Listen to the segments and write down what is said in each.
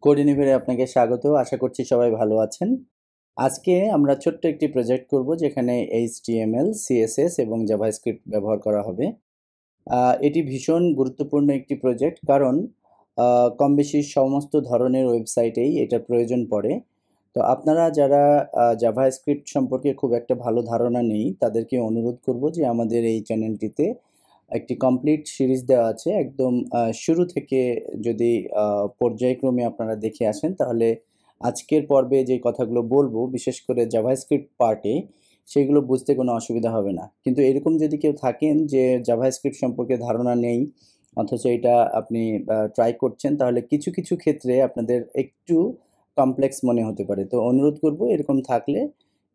কোডিনিভেরে আপনাকে স্বাগত। আশা করছি সবাই ভালো আছেন। আজকে আমরা ছোট্ট একটি প্রজেক্ট করব যেখানে HTML, CSS এবং জাভাস্ক্রিপ্ট ব্যবহার করা হবে। এটি ভীষণ গুরুত্বপূর্ণ একটি প্রজেক্ট, কারণ কমবেশি সমস্ত ধরনের ওয়েবসাইটেই এটার প্রয়োজন পড়ে। তো আপনারা যারা জাভাস্ক্রিপ্ট সম্পর্কে খুব একটা ভালো ধারণা নেই, তাদেরকে অনুরোধ করব যে আমাদের এই চ্যানেলটিতে একটি কমপ্লিট সিরিজ দেওয়া আছে। একদম শুরু থেকে যদি পর্যায়ক্রমে আপনারা দেখে আসেন, তাহলে আজকের পর্বে যে কথাগুলো বলবো, বিশেষ করে জাভাস্ক্রিপ্ট পার্টে, সেগুলো বুঝতে কোনো অসুবিধা হবে না। কিন্তু এরকম যদি কেউ থাকেন যে জাভাস্ক্রিপ্ট সম্পর্কে ধারণা নেই, অথচ এটা আপনি ট্রাই করছেন, তাহলে কিছু কিছু ক্ষেত্রে আপনাদের একটু কমপ্লেক্স মনে হতে পারে। তো অনুরোধ করব, এরকম থাকলে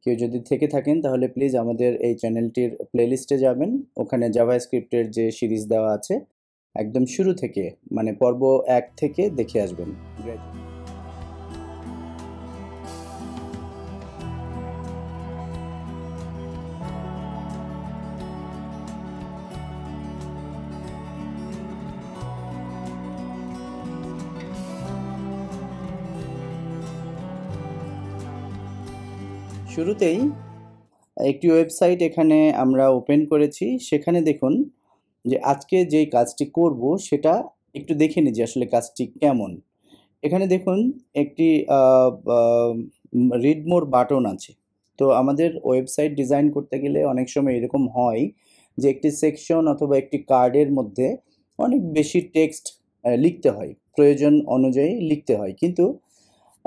কেউ যদি থেকে থাকেন, তাহলে প্লিজ আমাদের এই চ্যানেলটির প্লেলিস্টে যাবেন। ওখানে জাভাস্ক্রিপ্টের যে সিরিজ দেওয়া আছে, একদম শুরু থেকে, মানে পর্ব 1 থেকে দেখে আসবেন। শুরুতেই একটি ওয়েবসাইট এখানে আমরা ওপেন করেছি। সেখানে দেখুন যে আজকে যেই কাজটি করব সেটা একটু দেখে নিই যে আসলে কাজটি কেমন। এখানে দেখুন একটি রিড মোর বাটন আছে। তো আমাদের ওয়েবসাইট ডিজাইন করতে গেলে অনেক সময় এরকম হয় যে একটি সেকশন অথবা একটি কার্ডের মধ্যে অনেক বেশি টেক্সট লিখতে হয়, প্রয়োজন অনুযায়ী লিখতে হয়। কিন্তু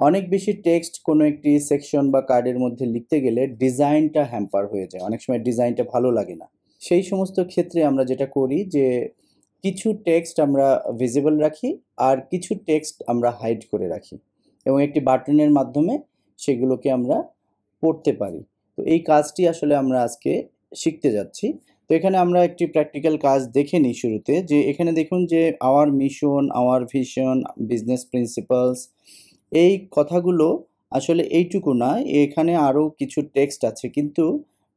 অনেক বেশি টেক্সট কোনো একটি সেকশন বা কার্ডের মধ্যে লিখতে গেলে ডিজাইনটা হ্যাম্পার হয়ে যায়, অনেক সময় ডিজাইনটা ভালো লাগে না। সেই সমস্ত ক্ষেত্রে আমরা যেটা করি যে কিছু টেক্সট আমরা ভিজিবল রাখি, আর কিছু টেক্সট আমরা হাইড করে রাখি, এবং একটি বাটনের মাধ্যমে সেগুলোকে আমরা পড়তে পারি। তো এই কাজটি আসলে আমরা আজকে শিখতে যাচ্ছি। তো এখানে আমরা একটি প্র্যাকটিক্যাল কাজ দেখে নিই শুরুতে। যে এখানে দেখুন যে our mission, our vision, business principles, এই কথাগুলো আসলে এইটুকু না, এখানে আরও কিছু টেক্সট আছে, কিন্তু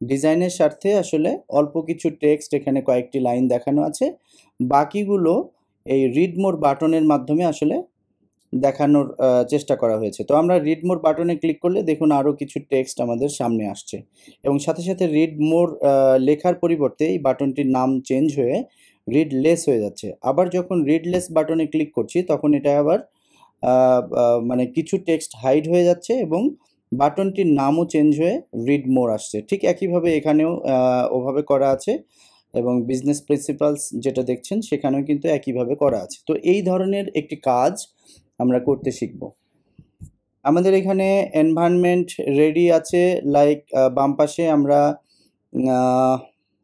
ডিজাইনের স্বার্থে আসলে অল্প কিছু টেক্সট এখানে কয়েকটি লাইন দেখানো আছে। বাকিগুলো এই রিড মোর বাটনের মাধ্যমে আসলে দেখানোর চেষ্টা করা হয়েছে। তো আমরা রিড মোর বাটনে ক্লিক করলে দেখুন আরও কিছু টেক্সট আমাদের সামনে আসছে, এবং সাথে সাথে রিড মোর লেখার পরিবর্তে এই বাটনটির নাম চেঞ্জ হয়ে রিড লেস হয়ে যাচ্ছে। আবার যখন রিড লেস বাটনে ক্লিক করছি, তখন এটা আবার মানে কিছু টেক্সট হাইড হয়ে যাচ্ছে, এবং বাটনটির নামও চেঞ্জ হয়ে রিড মোর আসছে। ঠিক একইভাবে এখানেও ওভাবে করা আছে, এবং বিজনেস প্রিন্সিপালস যেটা দেখছেন সেখানেও কিন্তু একইভাবে করা আছে। তো এই ধরনের একটি কাজ আমরা করতে শিখব। আমাদের এখানে এনভায়রনমেন্ট রেডি আছে, লাইক বাম পাশে আমরা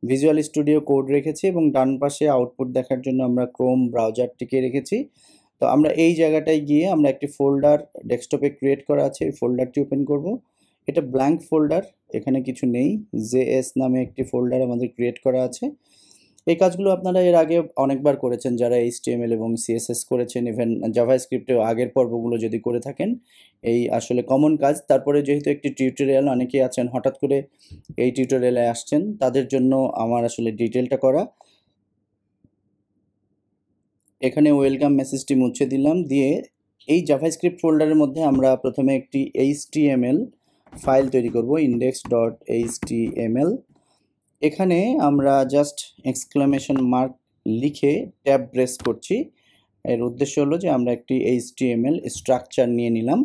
ভিজুয়াল স্টুডিও কোড রেখেছি, এবং ডান পাশে আউটপুট দেখার জন্য আমরা ক্রোম ব্রাউজারটিকে রেখেছি। তো আমরা এই জায়গাটায় গিয়ে আমরা একটি ফোল্ডার ডেস্কটপে ক্রিয়েট করা আছে, এই ফোল্ডারটি ওপেন করব। এটা ব্ল্যাঙ্ক ফোল্ডার, এখানে কিছু নেই। জেএস নামে একটি ফোল্ডার আমাদের ক্রিয়েট করা আছে। এই কাজগুলো আপনারা এর আগে অনেকবার করেছেন, যারা HTML এবং CSS করেছেন, ইভেন জাভাস্ক্রিপ্টেও আগের পর্বগুলো যদি করে থাকেন। এই আসলে কমন কাজ। তারপরে যেহেতু একটি টিউটোরিয়াল, অনেকেই আছেন হঠাৎ করে এই টিউটোরিয়ালে আসছেন, তাদের জন্য আমার আসলে ডিটেলটা করা। এখানে ওয়েলকাম মেসেজটি মুছে দিলাম, দিয়ে এই জাভাস্ক্রিপ্ট ফোল্ডারের মধ্যে আমরা প্রথমে একটি HTML ফাইল তৈরি করব, index.html। এখানে আমরা জাস্ট এক্সক্লামেশন মার্ক লিখে ট্যাব প্রেস করছি। এর উদ্দেশ্য হলো যে আমরা একটি HTML স্ট্রাকচার নিয়ে নিলাম,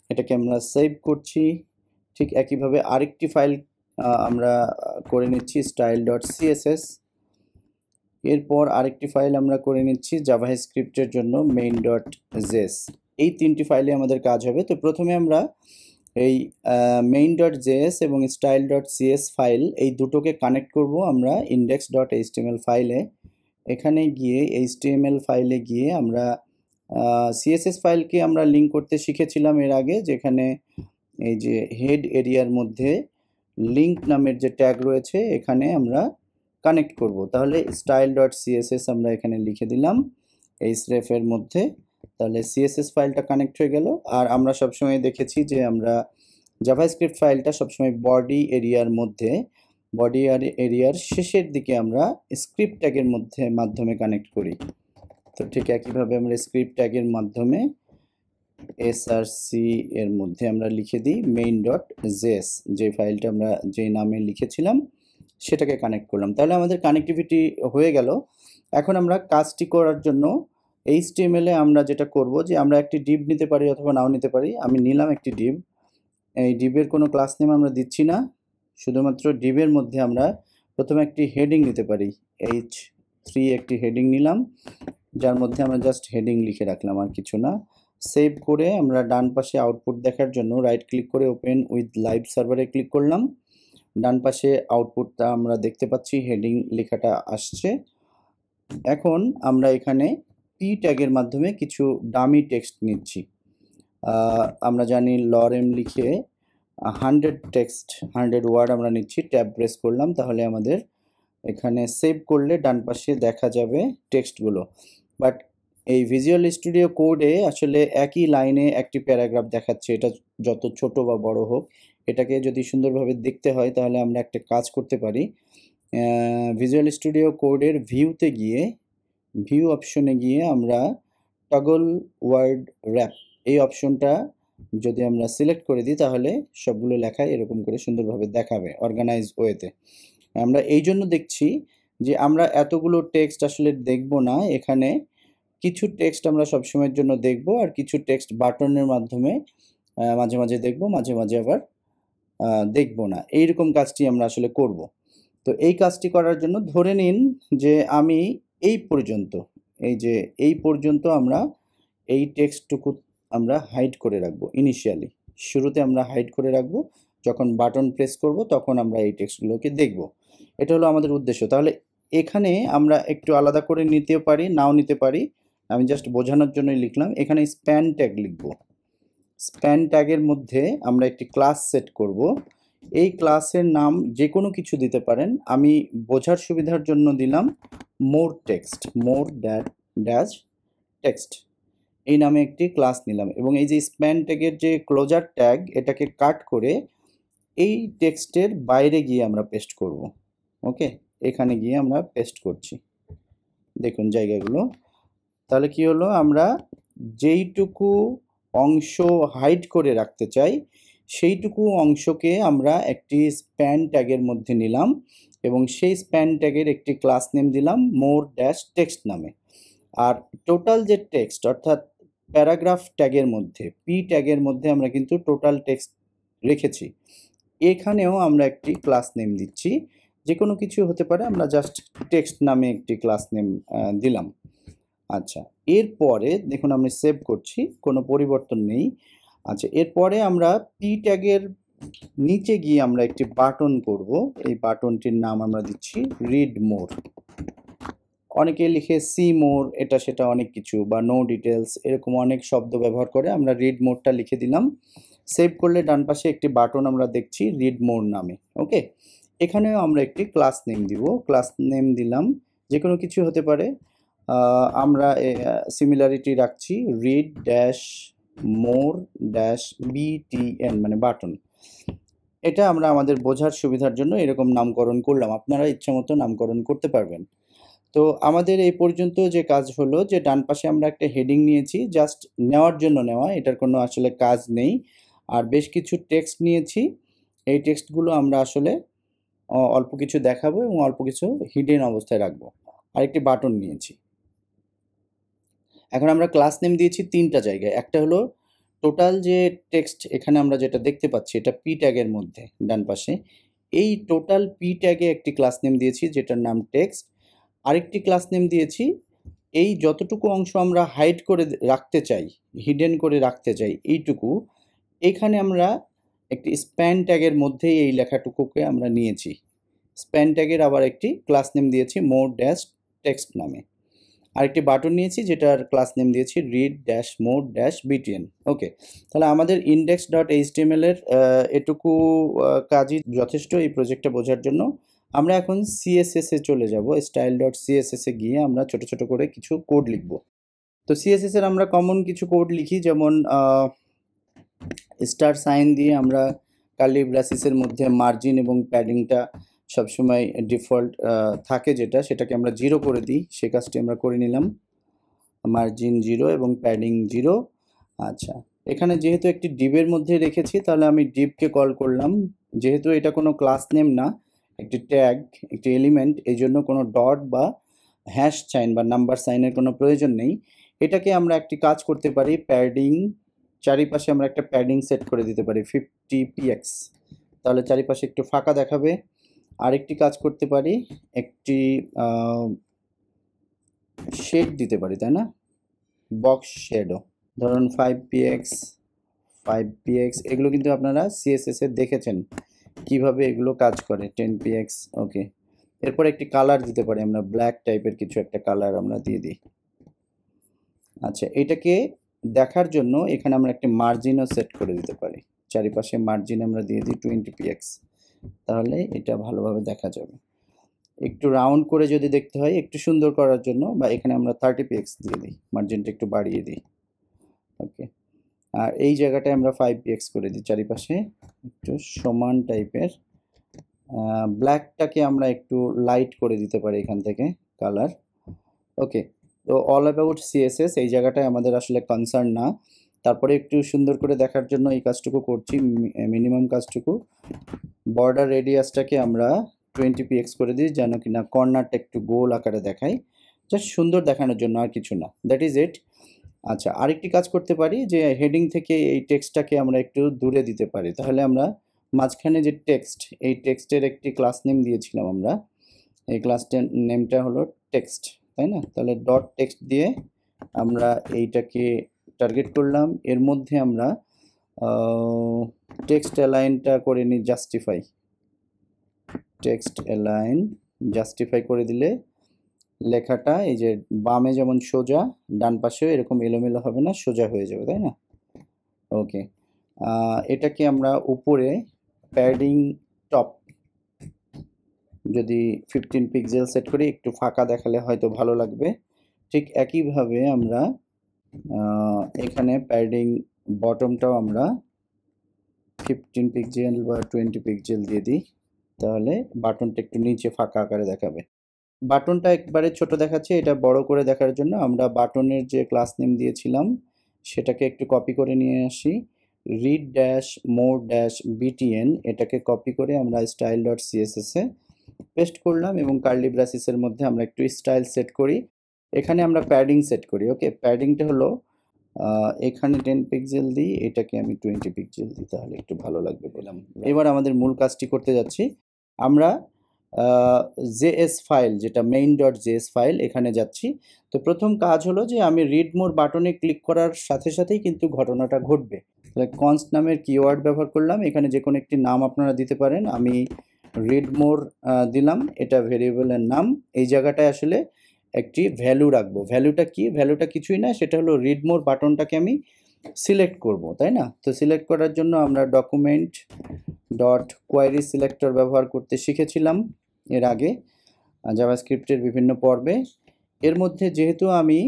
এটাকে আমরা সেভ করছি। ঠিক একইভাবে আরেকটি ফাইল আমরা করে নিচ্ছি, style.css। এরপর আরেকটি ফাইল আমরা করে নিচ্ছি জাভাস্ক্রিপ্টের জন্য, main.js। এই তিনটি ফাইলে আমাদের কাজ হবে। তো প্রথমে আমরা এই main.js এবং style.cs ফাইল, এই দুটোকে কানেক্ট করব আমরা index.html ফাইলে। এখানে গিয়ে HTML ফাইলে গিয়ে আমরা CSS ফাইলকে আমরা লিঙ্ক করতে শিখেছিলাম এর আগে, যেখানে এই যে হেড এরিয়ার মধ্যে লিঙ্ক নামের যে ট্যাগ রয়েছে, এখানে আমরা কানেক্ট করব। তাহলে style.css আমরা এখানে লিখে দিলাম href এর মধ্যে, তাহলে CSS ফাইলটা কানেক্ট হয়ে গেল। আর আমরা সবসময় দেখেছি যে আমরা জাভাস্ক্রিপ্ট ফাইলটা সবসময় বডি এরিয়ার মধ্যে, বডি এরিয়ার শেষের দিকে আমরা স্ক্রিপ্ট ট্যাগের মাধ্যমে কানেক্ট করি। তো ঠিক একইভাবে আমরা স্ক্রিপ্ট ট্যাগের মাধ্যমে src এর মধ্যে আমরা লিখে দিই main.js, যে ফাইলটা আমরা যে নামে লিখেছিলাম সেটাকে কানেক্ট করলাম। তাহলে আমাদের কানেক্টিভিটি হয়ে গেল। এখন আমরা কাজটি করার জন্য HTML এ আমরা যেটা করব যে আমরা একটি div নিতে পারি অথবা নাও নিতে পারি। আমি নিলাম একটি div। এই div এর কোনো ক্লাস নেম আমরা দিচ্ছি না, শুধুমাত্র div এর মধ্যে আমরা প্রথমে একটি হেডিং নিতে পারি। h3 একটি হেডিং নিলাম, যার মধ্যে আমরা জাস্ট হেডিং লিখে রাখলাম, আর কিছু না। সেভ করে আমরা ডান পাশে আউটপুট দেখার জন্য রাইট ক্লিক করে ওপেন উইথ লাইভ সার্ভারে ক্লিক করলাম। ডান পাশে আউটপুটটা আমরা দেখতে পাচ্ছি, হেডিং লেখাটা আসছে। এখন আমরা এখানে p ট্যাগের মাধ্যমে কিছু ডামি টেক্সট নিচ্ছি। আমরা জানি lorem লিখে 100 টেক্সট 100 ওয়ার্ড আমরা নিচ্ছি। ট্যাব প্রেস করলাম, তাহলে আমাদের এখানে সেভ করলে ডান পাশে দেখা যাবে টেক্সটগুলো। বাট এই ভিজুয়াল স্টুডিও কোডে আসলে একই লাইনে একটি প্যারাগ্রাফ দেখাচ্ছে, এটা যত ছোট বা বড় হোক। এটাকে যদি সুন্দরভাবে দেখতে হয় তাহলে আমরা একটা কাজ করতে পারি। ভিজুয়াল স্টুডিও কোডের ভিউতে গিয়ে, ভিউ অপশনে গিয়ে আমরা টগল ওয়ার্ড র্যাপ এই অপশনটা যদি আমরা সিলেক্ট করে দিই তাহলে সবগুলো লেখা এরকম করে সুন্দরভাবে দেখাবে অর্গানাইজ ওয়েতে। আমরা এই জন্য দেখছি যে আমরা এতগুলো টেক্সট আসলে দেখব না, এখানে কিছু টেক্সট আমরা সবসময়ের জন্য দেখব, আর কিছু টেক্সট বাটনের মাধ্যমে মাঝে মাঝে দেখব, মাঝে মাঝে আবার দেখব না। এইরকম কাজটি আমরা আসলে করব। তো এই কাজটি করার জন্য ধরে নিন যে আমি এই পর্যন্ত, এই পর্যন্ত আমরা এই টেক্সটটুকু আমরা হাইড করে রাখবো। ইনিশিয়ালি শুরুতে আমরা হাইড করে রাখবো, যখন বাটন প্রেস করব তখন আমরা এই টেক্সটগুলোকে দেখব। এটা হলো আমাদের উদ্দেশ্য। তাহলে এখানে আমরা একটু আলাদা করে নিতেও পারি, নাও নিতে পারি। আমি জাস্ট বোঝানোর জন্যই লিখলাম। এখানে স্প্যান ট্যাগ লিখব। স্প্যান ট্যাগের মধ্যে আমরা একটি ক্লাস সেট করব। এই ক্লাসের নাম যে কোনো কিছু দিতে পারেন, আমি বোঝার সুবিধার জন্য দিলাম মোর টেক্সট, মোর ড্যাশ টেক্সট এই নামে একটি ক্লাস নিলাম। এবং এই যে স্প্যান ট্যাগের যে ক্লোজার ট্যাগ, এটাকে কাট করে এই টেক্সটের বাইরে গিয়ে আমরা পেস্ট করব। ওকে, এখানে গিয়ে আমরা পেস্ট করছি, দেখুন জায়গাগুলো। তাহলে কি হলো, আমরা যেইটুকু অংশ হাইড করে রাখতে চাই সেইটুকু অংশকে আমরা একটি স্প্যান ট্যাগের মধ্যে নিলাম এবং সেই স্প্যান ট্যাগের একটি ক্লাস নেম দিলাম মোর ড্যাশ টেক্সট নামে। আর টোটাল যে টেক্সট অর্থাৎ প্যারাগ্রাফ ট্যাগের মধ্যে, পি ট্যাগের মধ্যে আমরা কিন্তু টোটাল টেক্সট রেখেছি। এখানেও আমরা একটি ক্লাস নেম দিচ্ছি, যে কোনো কিছু হতে পারে, আমরা জাস্ট টেক্সট নামে একটি ক্লাস নেম দিলাম। আচ্ছা, এরপরে দেখুন আমি সেভ করছি, কোনো পরিবর্তন নেই। আচ্ছা, এরপরে আমরা পি ট্যাগের নিচে গিয়ে আমরা একটি বাটন করব। এই বাটনটির নাম আমরা দিচ্ছি রিড মোর। অনেকে লিখে সি মোর, এটা সেটা অনেক কিছু, বা নো ডিটেলস, এরকম অনেক শব্দ ব্যবহার করে। আমরা রিড মোরটা লিখে দিলাম। সেভ করলে ডান পাশে একটি বাটন আমরা দেখছি রিড মোর নামে। ওকে, এখানেও আমরা একটি ক্লাস নেম দিব। ক্লাস নেম দিলাম, যে কোনো কিছু হতে পারে। আমরা সিমিলারিটি রাখছি read dash more dash BTN, মানে বাটন। এটা আমরা আমাদের বোঝার সুবিধার জন্য এরকম নামকরণ করলাম, আপনারা ইচ্ছামতো নামকরণ করতে পারবেন। তো আমাদের এই পর্যন্ত যে কাজ হলো যে ডান পাশে আমরা একটা হেডিং নিয়েছি, জাস্ট নেওয়ার জন্য নেওয়া, এটার কোনো আসলে কাজ নেই। আর বেশ কিছু টেক্সট নিয়েছি, এই টেক্সটগুলো আমরা আসলে অল্প কিছু দেখাবো এবং অল্প কিছু হিডেন অবস্থায় রাখবো। আর একটি বাটন নিয়েছি। এখন আমরা ক্লাস নেম দিয়েছি তিনটা জায়গায়। একটা হলো টোটাল যে টেক্সট এখানে আমরা যেটা দেখতে পাচ্ছি, এটা পি ট্যাগের মধ্যে ডান পাশে। এই টোটাল পি ট্যাগে একটি ক্লাস নেম দিয়েছি যেটার নাম টেক্সট। আরেকটি ক্লাস নেম দিয়েছি এই যতটুকু অংশ আমরা হাইড করে রাখতে চাই, হিডেন করে রাখতে চাই, এইটুকু এখানে আমরা একটি স্প্যান ট্যাগের মধ্যে এই লেখাটুকুকে আমরা নিয়েছি। স্প্যান ট্যাগের আবার একটি ক্লাস নেম দিয়েছি মোর ড্যাশ টেক্সট নামে। আরেকটি বাটন নিয়েছি যেটার ক্লাস নেম দিয়েছি read dash more dash BTN. Okay, তাহলে আমাদের index.html এর এটুকু কাজই যথেষ্ট এই প্রজেক্টটা বোঝার জন্য। আমরা এখন CSS এ চলে যাব। style.css এ গিয়ে আমরা ছোট ছোট করে কিছু কোড লিখব। তো CSS এর আমরা কমন কিছু কোড লিখি, যেমন স্টার সাইন দিয়ে আমরা কার্লি ব্রাসেসের মধ্যে মার্জিন এবং প্যাডিংটা সবসময় ডিফল্ট থাকে, সেটাকে আমরা 0 করে দিই। সে কাজটি আমরা করে নিলাম, মার্জিন 0 এবং প্যাডিং 0। আচ্ছা, এখানে যেহেতু একটি ডিভের মধ্যে রেখেছি তাহলে আমি ডিভকে কল করলাম। যেহেতু এটা কোনো ক্লাস নেম না, একটি ট্যাগ, একটি এলিমেন্ট, এই জন্য কোনো ডট বা হ্যাশ সাইন বা নাম্বার সাইনের কোনো প্রয়োজন নেই। এটাকে আমরা একটি কাজ করতে পারি, প্যাডিং, চারিপাশে আমরা একটা প্যাডিং সেট করে দিতে পারি 50 px, তাহলে চারিপাশে একটু ফাঁকা দেখাবে। আরেকটি কাজ করতে পারি, একটি শেড দিতে পারি, তাই না? বক্স শেডও ধরুন 5px 5px, এগুলো কিন্তু আপনারা সিএসএস এ দেখেছেন কিভাবে এগুলো কাজ করে। 10px, ওকে। এরপর একটি কালার দিতে পারি আমরা, ব্ল্যাক টাইপের কিছু একটা কালার আমরা দিয়ে দিই। আচ্ছা, এটাকে দেখার জন্য এখানে আমরা একটা মার্জিনও সেট করে দিতে পারি, চারিপাশে মার্জিন আমরা দিয়ে দিই 20px, তাহলে এটা ভালোভাবে দেখা যাবে। একটু রাউন্ড করে যদি দেখতে হয় একটু সুন্দর করার জন্য, বা এখানে আমরা 30px দিয়ে দিই, মার্জিনটা একটু বাড়িয়ে দিই, ওকে। আর এই জায়গাটায় আমরা 5px করে দিই, চারিপাশে একটু সমান টাইপের। ব্ল্যাকটাকে আমরা একটু লাইট করে দিতে পারি এখান থেকে কালার, ওকে। তো অল অ্যাবাউট সিএসএস এই জায়গাটায় আমাদের আসলে কনসার্ন না। তারপরে একটু সুন্দর করে দেখার জন্য এই কাজটুকু করছি, মিনিমাম কাজটুকু। বর্ডার রেডিয়াসটাকে আমরা 20px করে দিই, যেন কিনা কর্নারটা একটু গোল আকারে দেখায়, জাস্ট সুন্দর দেখানোর জন্য, আর কিছু না, দ্যাট ইজ ইট। আচ্ছা, আরেকটি কাজ করতে পারি যে হেডিং থেকে এই টেক্সটটাকে আমরা একটু দূরে দিতে পারি, তাহলে আমরা মাঝখানে যে টেক্সট, এই টেক্সটের একটি ক্লাস নেম দিয়েছিলাম আমরা, এই ক্লাসটার নেমটা হলো টেক্সট, তাই না? তাহলে ডট টেক্সট দিয়ে আমরা এইটাকে টার্গেট করলাম। এর মধ্যে আমরা টেক্সট অ্যালাইনটা করে নিই জাস্টিফাই, টেক্সট অ্যালাইন জাস্টিফাই করে দিলে লেখাটা এই যে বামে যেমন সোজা, ডান পাশেও এরকম এলোমেলো হবে না, সোজা হয়ে যাবে, তাই না? ওকে। এটাকে আমরা উপরে প্যাডিং টপ যদি 15 পিক্সেল সেট করি, একটু ফাঁকা দেখালে হয়তো ভালো লাগবে। ঠিক একইভাবে আমরা এখানে প্যাডিং বটমটাও আমরা 15 পিক্সেল বা 20 পিক্সেল দিয়ে দিই, তাহলে বাটনটা একটু নিচে ফাঁকা আকারে দেখাবে। বাটনটা একবারে ছোট দেখাচ্ছে, এটা বড় করে দেখার জন্য আমরা বাটনের যে ক্লাস নেম দিয়েছিলাম সেটাকে একটু কপি করে নিয়ে আসি, read dash more dash BTN, এটাকে কপি করে আমরা স্টাইল ডট সিএসএস এ পেস্ট করলাম, এবং কার্লি ব্রাসেসের মধ্যে আমরা একটু স্টাইল সেট করি। এখানে আমরা প্যাডিং সেট করি, ওকে। প্যাডিংটা হলো এখানে 10 পিক্সেল দিই, এটাকে আমি 20 পিক্সেল দিই, তাহলে একটু ভালো লাগবে বললাম। এবার আমাদের মূল কাজটি করতে যাচ্ছি আমরা, জেএস ফাইল, যেটা মেইন ডট জেএস ফাইল, এখানে যাচ্ছি। তো প্রথম কাজ হলো যে আমি রিড মোর বাটনে ক্লিক করার সাথে সাথেই কিন্তু ঘটনাটা ঘটবে। তাহলে কনস্ট নামের কিওয়ার্ড ব্যবহার করলাম, এখানে যে কোনো একটি নাম আপনারা দিতে পারেন, আমি রিড মোর দিলাম, এটা ভেরিয়েবলের নাম। এই জায়গাটায় আসলে একটি ভ্যালু রাখবো, ভ্যালুটা কি? ভ্যালুটা কিছুই না, সেটা হলো রিড মোর বাটনটাকে আমি সিলেক্ট করব, তাই না? তো সিলেক্ট করার জন্য আমরা ডকুমেন্ট ডট কোয়ারি সিলেক্টর ব্যবহার করতে শিখেছিলাম এর আগে জাভাস্ক্রিপ্টের বিভিন্ন পর্বে। এর মধ্যে যেহেতু আমি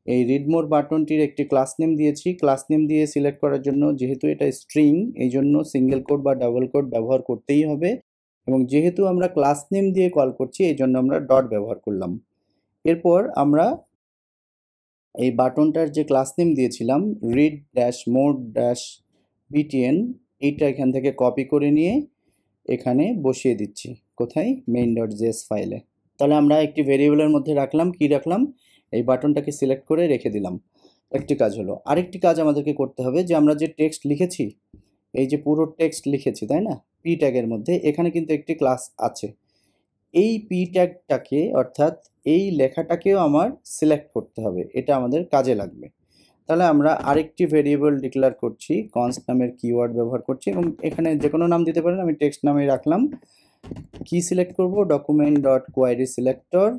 এই রিড মোর বাটনটির একটি ক্লাস নেম দিয়েছি, ক্লাস নেম দিয়ে সিলেক্ট করার জন্য, যেহেতু এটা স্ট্রিং, এই জন্য সিঙ্গেল কোট বা ডাবল কোট ব্যবহার করতেই হবে, এবং যেহেতু আমরা ক্লাস নেম দিয়ে কল করছি এই জন্য আমরা ডট ব্যবহার করলাম। এরপর আমরা এই বাটনটার যে ক্লাস নেম দিয়েছিলাম read dash more dash BTN, এইটা এখান থেকে কপি করে নিয়ে এখানে বসিয়ে দিচ্ছি, কোথায়? মেইন ডট জেএস ফাইলে। তাহলে আমরা একটি ভেরিয়েবলের মধ্যে রাখলাম, কি রাখলাম? এই বাটনটাকে সিলেক্ট করে রেখে দিলাম। একটি কাজ হলো। আরেকটি কাজ আমাদেরকে করতে হবে, যে আমরা যে টেক্সট লিখেছি, এই যে পুরো টেক্সট লিখেছি, তাই না, পি ট্যাগের মধ্যে এখানে কিন্তু একটি ক্লাস আছে, এই পি ট্যাগটাকে অর্থাৎ এই লেখাটাকেও আমার সিলেক্ট করতে হবে, এটা আমাদের কাজে লাগবে। তাহলে আমরা আরেকটি ভেরিয়েবল ডিক্লেয়ার করছি, কনস্ট নামের কিওয়ার্ড ব্যবহার করছি, এবং এখানে যে কোনো নাম দিতে পারেন, আমি টেক্সট নামে রাখলাম। কি সিলেক্ট করব? ডকুমেন্ট ডট কোয়ারি সিলেক্টর,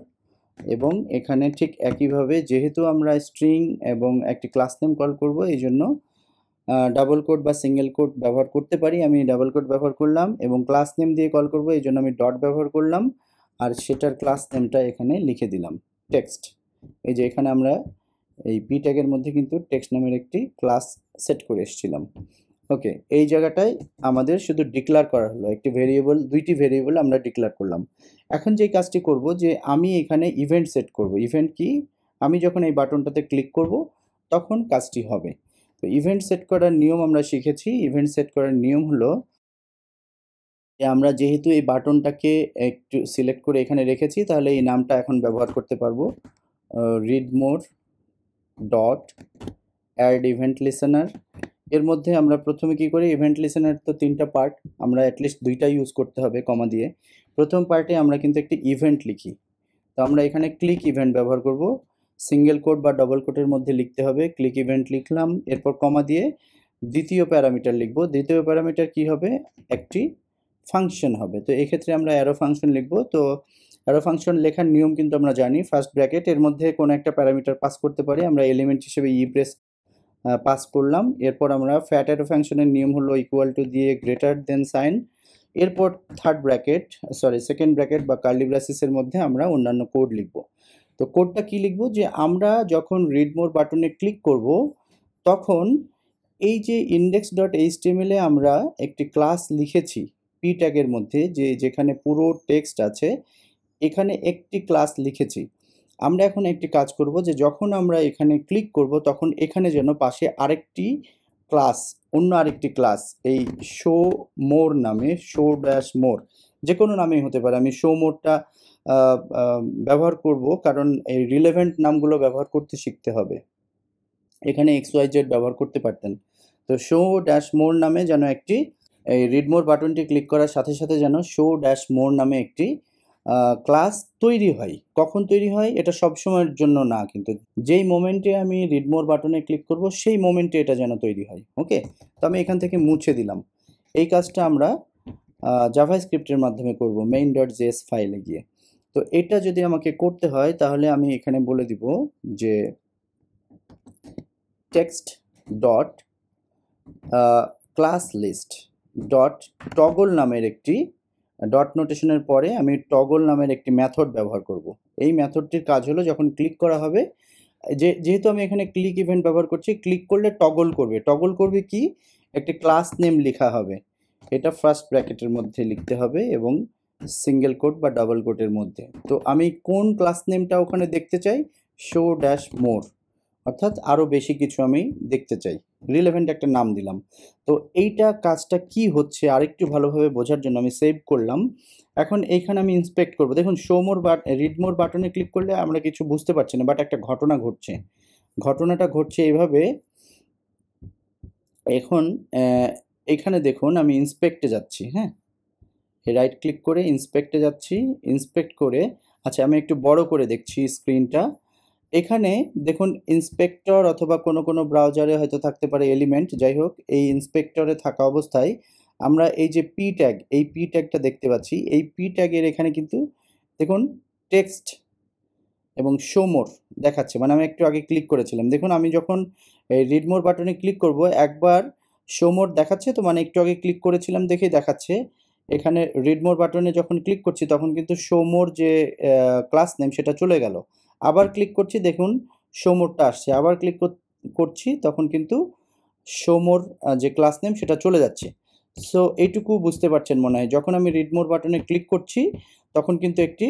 এবং এখানে ঠিক একইভাবে যেহেতু আমরা স্ট্রিং এবং একটি ক্লাস নেম কল করব, এই জন্য ডাবল কোট বা সিঙ্গেল কোট ব্যবহার করতে পারি, আমি ডাবল কোট ব্যবহার করলাম, এবং ক্লাস নেম দিয়ে কল করব এই জন্য আমি ডট ব্যবহার করলাম, আর সেটার ক্লাস নেমটা এখানে লিখে দিলাম টেক্সট। এই যে এখানে আমরা এই পি ট্যাগের মধ্যে কিন্তু টেক্সট নামের একটি ক্লাস সেট করে এসেছিলাম, ওকে। এই জায়গাটায় আমাদের শুধু ডিক্লেয়ার করা হলো, একটি ভেরিয়েবল, দুইটি ভেরিয়েবল আমরা ডিক্লেয়ার করলাম। এখন যে কাজটি করব, যে আমি এখানে ইভেন্ট সেট করব। ইভেন্ট কি? আমি যখন এই বাটনটাতে ক্লিক করব তখন কাজটি হবে। তো ইভেন্ট সেট করার নিয়ম আমরা শিখেছি। ইভেন্ট সেট করার নিয়ম হলো যে আমরা যেহেতু এই বাটনটাকে একটু সিলেক্ট করে এখানে রেখেছি, তাহলে এই নামটা এখন ব্যবহার করতে পারবো, read more dot add event listener. এর মধ্যে আমরা প্রথমে কি করি, ইভেন্ট লিসেনার তো 3টা পার্ট, আমরা অ্যাটলিস্ট 2টা ইউজ করতে হবে কমা দিয়ে। প্রথম পার্টে আমরা কিন্তু একটি ইভেন্ট লিখি, তো আমরা এখানে ক্লিক ইভেন্ট ব্যবহার করব। সিঙ্গেল কোট বা ডবল কোটের মধ্যে লিখতে হবে, ক্লিক ইভেন্ট লিখলাম, এরপর কমা দিয়ে দ্বিতীয় প্যারামিটার লিখব। দ্বিতীয় প্যারামিটার কি হবে, একটি ফাংশন হবে। তো এক্ষেত্রে আমরা অ্যারো ফাংশন লিখব। তো অ্যারো ফাংশন লেখার নিয়ম কিন্তু আমরা জানি, ফার্স্ট ব্র্যাকেট, এর মধ্যে কোনো একটা প্যারামিটার পাস করতে পারি, আমরা এলিমেন্ট হিসেবে প্রেস পাস করলাম। এরপর আমরা ফ্যাট অ্যারো ফাংশনের নিয়ম হলো ইকুয়াল টু দিয়ে গ্রেটার দেন সাইন, এরপর সেকেন্ড ব্র্যাকেট বা কার্লি ব্রেসেসের মধ্যে আমরা অন্যান্য কোড লিখব। তো কোডটা কি লিখব, যে আমরা যখন রিড মোর বাটনে ক্লিক করব তখন এই যে index.html-এ আমরা একটি ক্লাস লিখেছি পি ট্যাগের মধ্যে, যেখানে পুরো টেক্সট আছে, এখানে একটি ক্লাস লিখেছি। আমরা এখন একটি কাজ করব, যে যখন আমরা এখানে ক্লিক করব তখন এখানে যেন পাশে আরেকটি ক্লাস, অন্য আরেকটি ক্লাস, এই শো মোর নামে, শো ড্যাশ মোর, যে কোনো নামেই হতে পারে, আমি শো মোরটা ব্যবহার করব, কারণ এই রিলেভেন্ট নামগুলো ব্যবহার করতে শিখতে হবে। এখানে XYZ ব্যবহার করতে পারতেন। তো শো ড্যাশ মোর নামে যেন একটি, এই রিড মোর বাটনটি ক্লিক করার সাথে সাথে যেন শো ড্যাশ মোর নামে একটি ক্লাস তৈরি হয়। কখন তৈরি হয়, এটা সব সময়ের জন্য না, কিন্তু যেই মোমেন্টে আমি রিড মোর বাটনে ক্লিক করব সেই মোমেন্টে এটা যেন তৈরি হয়। ওকে, তো আমি এখান থেকে মুছে দিলাম। এই কাজটা আমরা জাভাস্ক্রিপ্টের মাধ্যমে করব main.js ফাইলে গিয়ে। তো এটা যদি আমাকে করতে হয় তাহলে আমি এখানে বলে দিব যে text dot class list dot toggle নামের একটি, ডট নোটেশনের পরে আমি টগল নামের একটি মেথড ব্যবহার করব। এই মেথডটির কাজ হলো যখন ক্লিক করা হবে, যেহেতু আমি এখানে ক্লিক ইভেন্ট ব্যবহার করছি, ক্লিক করলে টগল করবে। টগল করবে কি, একটি ক্লাস নেম লেখা হবে, এটা ফার্স্ট ব্র্যাকেটের মধ্যে লিখতে হবে এবং সিঙ্গেল কোট বা ডাবল কোটের মধ্যে। তো আমি কোন ক্লাস নেমটা ওখানে দেখতে চাই, শো ড্যাশ মোর, অর্থাৎ আরও বেশি কিছু আমি দেখতে চাই, রিলেভেন্ট একটা নাম দিলাম। তো এইটা কাজটা কি হচ্ছে আরেকটু ভালোভাবে বোঝার জন্য আমি সেভ করলাম। এখন এইখানে আমি ইন্সপেক্ট করব। দেখুন শো মোর বা রিড মোর বাটনে ক্লিক করলে আমরা কিছু বুঝতে পারছি না, বাট একটা ঘটনা ঘটছে। ঘটনাটা ঘটছে এইভাবে, এখন এখানে দেখুন আমি ইন্সপেক্টে যাচ্ছি, হ্যাঁ, রাইট ক্লিক করে ইন্সপেক্টে যাচ্ছি, ইন্সপেক্ট করে, আচ্ছা আমি একটু বড় করে দেখছি স্ক্রিনটা। এখানে দেখুন ইন্সপেক্টর অথবা কোনো ব্রাউজারে হয়তো থাকতে পারে এলিমেন্ট, যাই হোক এই ইন্সপেক্টরে থাকা অবস্থায় আমরা এই যে পি ট্যাগ, এই পি ট্যাগটা দেখতে পাচ্ছি। এই পি ট্যাগের এখানে কিন্তু দেখুন টেক্সট এবং শো মোর দেখাচ্ছে, মানে আমি একটু আগে ক্লিক করেছিলাম। দেখুন আমি যখন এই রিড মোর বাটনে ক্লিক করব একবার শো মোর দেখাচ্ছে, তো মানে একটু আগে ক্লিক করেছিলাম দেখেই দেখাচ্ছে। এখানে রিড মোর বাটনে যখন ক্লিক করছি তখন কিন্তু শো মোর যে ক্লাস নেম সেটা চলে গেল। আবার ক্লিক করছি, দেখুন শো মোরটা আসছে, আবার ক্লিক করছি তখন কিন্তু শো মোর যে ক্লাস নেম সেটা চলে যাচ্ছে। সো এইটুকু বুঝতে পারছেন মনে হয়, যখন আমি রিড মোর বাটনে ক্লিক করছি তখন কিন্তু একটি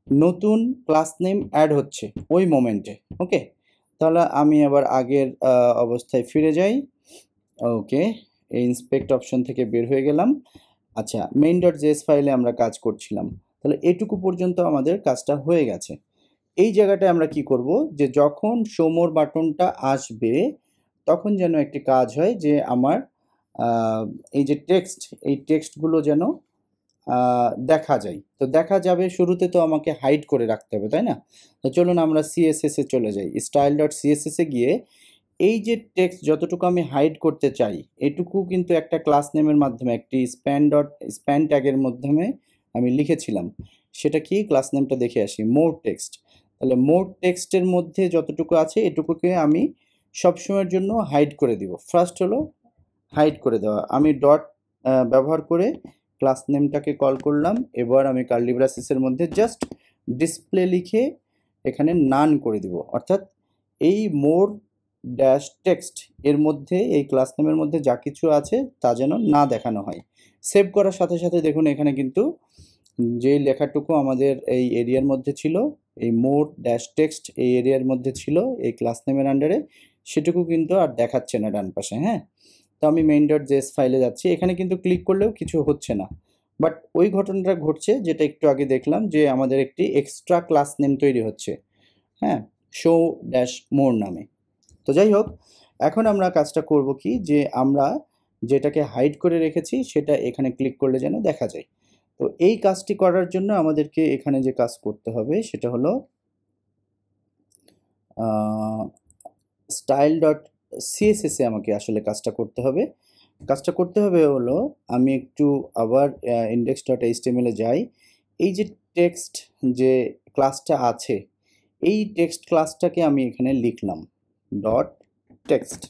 নতুন ক্লাস নেম অ্যাড হচ্ছে ওই মোমেন্টে। ওকে, তাহলে আমি আবার আগের অবস্থায় ফিরে যাই। ওকে, এই ইন্সপেক্ট অপশন থেকে বের হয়ে গেলাম। আচ্ছা, main.js ফাইলে আমরা কাজ করছিলাম, তাহলে এটুকু পর্যন্ত আমাদের কাজটা হয়ে গেছে। এই জায়গাটায় আমরা কি করব, যে যখন শো মোর বাটনটা আসবে তখন যেন একটি কাজ হয়, যে আমার এই যে টেক্সট, এই টেক্সটগুলো যেন দেখা যায়। তো দেখা যাবে শুরুতে তো আমাকে হাইড করে রাখতে হবে, তাই না? তো চলুন আমরা সিএসএসে চলে যাই। style.css-এ গিয়ে এই যে টেক্সট যতটুকু আমি হাইড করতে চাই এটুকু কিন্তু একটা ক্লাস নেমের মাধ্যমে, একটি স্প্যান ট্যাগের মাধ্যমে আমি লিখেছিলাম। সেটা কি, ক্লাস নেমটা দেখে আসি, মোর টেক্সট। তাহলে মোর টেক্সটের মধ্যে যতটুকু আছে এটুকুকে আমি সবসময়ের জন্য হাইড করে দিব। ফার্স্ট হলো হাইড করে দেওয়া, আমি ডট ব্যবহার করে ক্লাস নেমটাকে কল করলাম। এবার আমি কার্লি ব্রেসেসের মধ্যে জাস্ট ডিসপ্লে লিখে এখানে নান করে দিব, অর্থাৎ এই মোর ড্যাশ টেক্সট এর মধ্যে, এই ক্লাস নেমের মধ্যে যা কিছু আছে তা যেন না দেখানো হয়। সেভ করার সাথে সাথে দেখুন এখানে কিন্তু যে লেখাটুকু আমাদের এই এরিয়ার মধ্যে ছিল, এই মোর ড্যাশ টেক্সট এই এরিয়ার মধ্যে ছিল এই ক্লাস নেমের আন্ডারে, সেটুকু কিন্তু আর দেখাচ্ছে না ডান পাশে। হ্যাঁ, তো আমি main.js ফাইলে যাচ্ছি, এখানে কিন্তু ক্লিক করলেও কিছু হচ্ছে না, বাট ওই ঘটনাটা ঘটছে যেটা একটু আগে দেখলাম, যে আমাদের একটি এক্সট্রা ক্লাস নেম তৈরি হচ্ছে, হ্যাঁ, শো ড্যাশ মোর নামে। তো যাই হোক, এখন আমরা কাজটা করব কি, যে আমরা যেটাকে হাইড করে রেখেছি সেটা এখানে ক্লিক করলে যেন দেখা যায়। তো এই কাজটি করার জন্য আমাদেরকে এখানে যে কাজ করতে হবে সেটা হলো স্টাইল ডট সিএসএসে আমাকে আসলে কাজটা করতে হবে। কাজটা করতে হবে হলো, আমি একটু আবার ইন্ডেক্স ডট এইচটিএমএলে যাই। এই যে টেক্সট যে ক্লাসটা আছে, এই টেক্সট ক্লাসটাকে আমি এখানে লিখলাম ডট টেক্সট,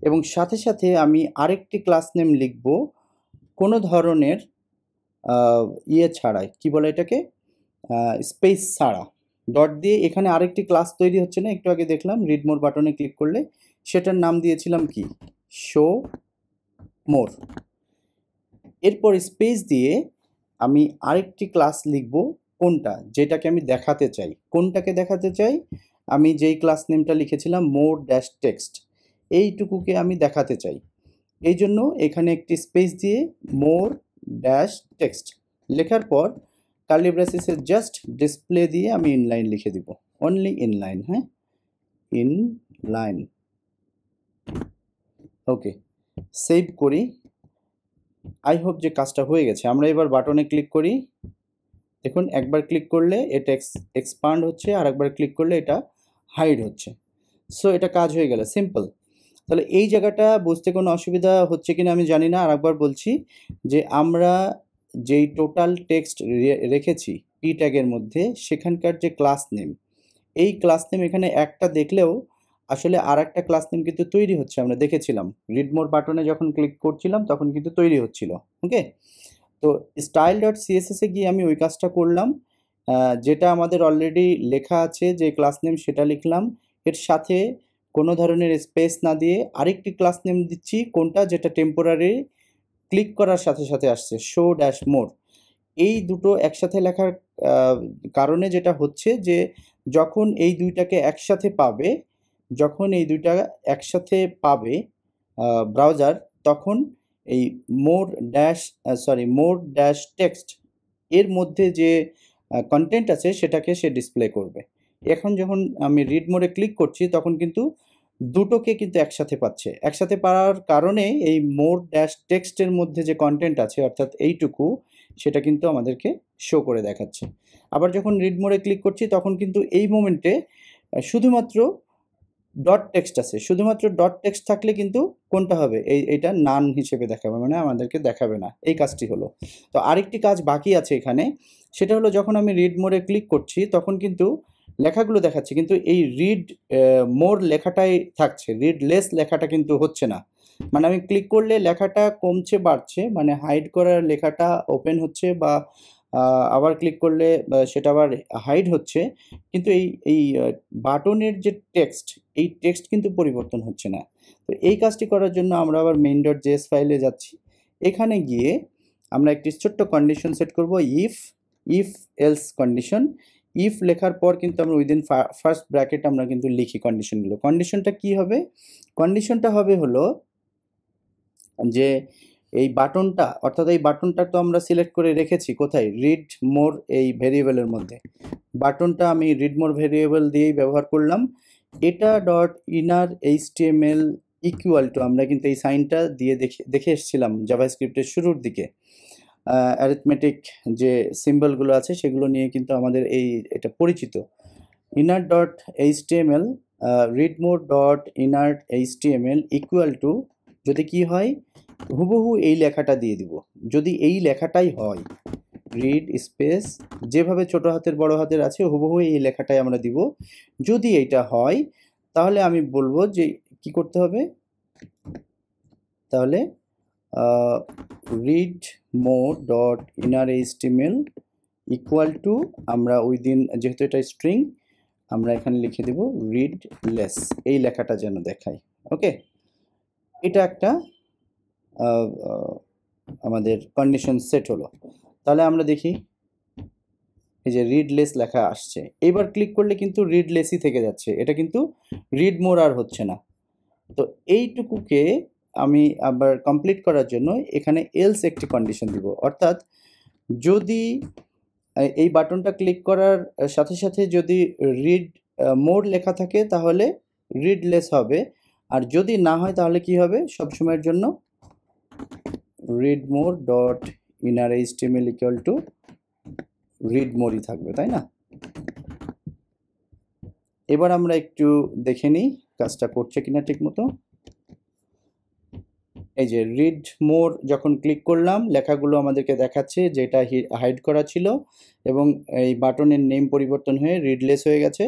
এবং সাথে সাথে আমি আরেকটি ক্লাস নেম লিখব কোনো ধরনের ইয়ে ছাড়াই, কি বলে এটাকে, স্পেস ছাড়া, ডট দিয়ে। এখানে আরেকটি ক্লাস তৈরি হচ্ছে না, একটু আগে দেখলাম রিড মোর বাটনে ক্লিক করলে, সেটার নাম দিয়েছিলাম কি, শো মোর। এরপর স্পেস দিয়ে আমি আরেকটি ক্লাস লিখব, কোনটা, যেটাকে আমি দেখাতে চাই। কোনটাকে দেখাতে চাই, আমি যেই ক্লাস নেমটা লিখেছিলাম মোর ড্যাশ টেক্সট, এইটুকুকে আমি দেখাতে চাই। এই জন্য এখানে একটি স্পেস দিয়ে মোর ড্যাশ টেক্সট লেখার পর কার্লি ব্রেসেসে জাস্ট ডিসপ্লে দিয়ে আমি ইনলাইন লিখে দিব, অনলি ইনলাইন। হ্যাঁ, ইনলাইন। ওকে, সেভ করি। আই হোপ যে কাজটা হয়ে গেছে। আমরা এবার বাটনে ক্লিক করি, দেখুন একবার ক্লিক করলে এটা এক্সপান্ড হচ্ছে, আর একবার ক্লিক করলে এটা হাইড হচ্ছে। সো এটা কাজ হয়ে গেল, সিম্পল। তাহলে এই জায়গাটা বুঝতে কোনো অসুবিধা হচ্ছে কিনা আমি জানি না, আর একবার বলছি যে আমরা যেই টোটাল টেক্সট রেখেছি পি ট্যাগের মধ্যে, সেখানকার যে ক্লাস নেম, এই ক্লাস নেম এখানে একটা দেখলেও আসলে আর একটা ক্লাস নেম কিন্তু তৈরি হচ্ছে, আমরা দেখেছিলাম রিড মোর বাটনে যখন ক্লিক করছিলাম তখন কিন্তু তৈরি হচ্ছিল। ওকে, তো স্টাইল ডট সিএসএসে গিয়ে আমি ওই কাজটা করলাম, যেটা আমাদের অলরেডি লেখা আছে যে ক্লাস নেম সেটা লিখলাম, এর সাথে কোনো ধরনের স্পেস না দিয়ে আরেকটি ক্লাস নেম দিচ্ছি, কোনটা, যেটা টেম্পোরারি ক্লিক করার সাথে সাথে আসছে, শো ড্যাশ মোর। এই দুটো একসাথে লেখার কারণে যেটা হচ্ছে যে যখন এই দুইটাকে একসাথে পাবে, যখন এই দুইটা একসাথে পাবে ব্রাউজার, তখন এই মোর ড্যাশ টেক্সট এর মধ্যে যে কন্টেন্ট আছে সেটাকে সে ডিসপ্লে করবে। এখন যখন আমি রিড মোডে ক্লিক করছি তখন কিন্তু দুটোকে কিন্তু একসাথে পাচ্ছে। একসাথে পাওয়ার কারণে এই মোর ড্যাশ টেক্সটের মধ্যে যে কন্টেন্ট আছে অর্থাৎ এইটুকু, সেটা কিন্তু আমাদেরকে শো করে দেখাচ্ছে। আবার যখন রিড মোডে ক্লিক করছি তখন কিন্তু এই মোমেন্টে শুধুমাত্র ডট টেক্সট আছে, শুধুমাত্র ডট টেক্সট থাকলে কিন্তু কোনটা হবে, এইটা নান হিসেবে দেখাবে, মানে আমাদেরকে দেখাবে না। এই কাজটি হলো। তো আরেকটি কাজ বাকি আছে এখানে, সেটা হলো যখন আমি রিড মোডে ক্লিক করছি তখন কিন্তু লেখাগুলো দেখাচ্ছে, কিন্তু এই রিড মোর লেখাটাই থাকছে, রিড লেস লেখাটা কিন্তু হচ্ছে না। মানে আমি ক্লিক করলে লেখাটা কমছে বাড়ছে, মানে হাইড করার লেখাটা ওপেন হচ্ছে, বা আবার ক্লিক করলে সেটা আবার হাইড হচ্ছে, কিন্তু এই বাটনের যে টেক্সট, এই টেক্সট কিন্তু পরিবর্তন হচ্ছে না। তো এই কাজটি করার জন্য আমরা আবার main.js ফাইলে যাচ্ছি। এখানে গিয়ে আমরা একটি ছোট্ট কন্ডিশন সেট করব, ইফ এলস কন্ডিশন। ইফ লেখার পর কিন্তু আমরা উইদিন ফার্স্ট ব্র্যাকেট আমরা কিন্তু লিখি কন্ডিশনগুলো। কন্ডিশনটা কি হবে, কন্ডিশনটা হবে হলো যে এই বাটনটা, অর্থাৎ এই বাটনটা তো আমরা সিলেক্ট করে রেখেছি কোথায়, রিড মোর এই ভেরিয়েবলের মধ্যে। বাটনটা আমি রিড মোর ভেরিয়েবল দিয়েই ব্যবহার করলাম। এটা dot inner HTML equal two, আমরা কিন্তু এই সাইনটা দিয়ে দেখে এসেছিলাম জাভাস্ক্রিপ্টের শুরুর দিকে। অ্যারিথমেটিক যে সিম্বলগুলো আছে সেগুলো নিয়ে কিন্তু আমাদের এটা পরিচিত। Inner dot HTML read more dot inner HTML equal two, যদি কি হয়, হুবহু এই লেখাটা দিয়ে দিব। যদি এই লেখাটাই হয়, রিড স্পেস যেভাবে ছোট হাতের বড় হাতের আছে হুবহু এই লেখাটাই আমরা দিব। যদি এইটা হয় তাহলে আমি বলবো যে কি করতে হবে, তাহলে read more dot inner HTML equal two, আমরা উইদিন, যেহেতু এটা স্ট্রিং, আমরা এখানে লিখে দেব রিড লেস, এই লেখাটা যেন দেখায়। ওকে, এটা একটা আমাদের কন্ডিশন সেট হলো। তাহলে আমরা দেখি এই যে রিড লেস লেখা আসছে। এইবার ক্লিক করলে কিন্তু রিড লেসই থেকে যাচ্ছে, এটা কিন্তু রিড মোর আর হচ্ছে না। তো এইটুকুকে আমি আবার কমপ্লিট করার জন্য এখানে এলস একটি কন্ডিশন দিব, অর্থাৎ যদি এই বাটনটা ক্লিক করার সাথে সাথে যদি রিড মোর লেখা থাকে তাহলে রিডলেস হবে, আর যদি না হয় তাহলে কি হবে, সবসময়ের জন্য read more dot inner HTML equal to read মোরই থাকবে, তাই না? এবার আমরা একটু দেখে নিই কাজটা করছে কিনা ঠিক মতো। এই যে রিড মোর যখন ক্লিক করলাম, লেখাগুলো আমাদেরকে দেখাচ্ছে যেটা হাইড করা ছিল, এবং এই বাটনের নেম পরিবর্তন হয়ে রিডলেস হয়ে গেছে।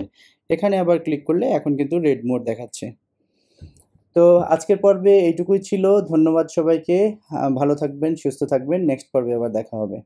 এখানে আবার ক্লিক করলে এখন কিন্তু রেড মোর দেখাচ্ছে। তো আজকের পর্বে এইটুকুই ছিল। ধন্যবাদ সবাইকে। ভালো থাকবেন, সুস্থ থাকবেন। নেক্সট পর্বে আবার দেখা হবে।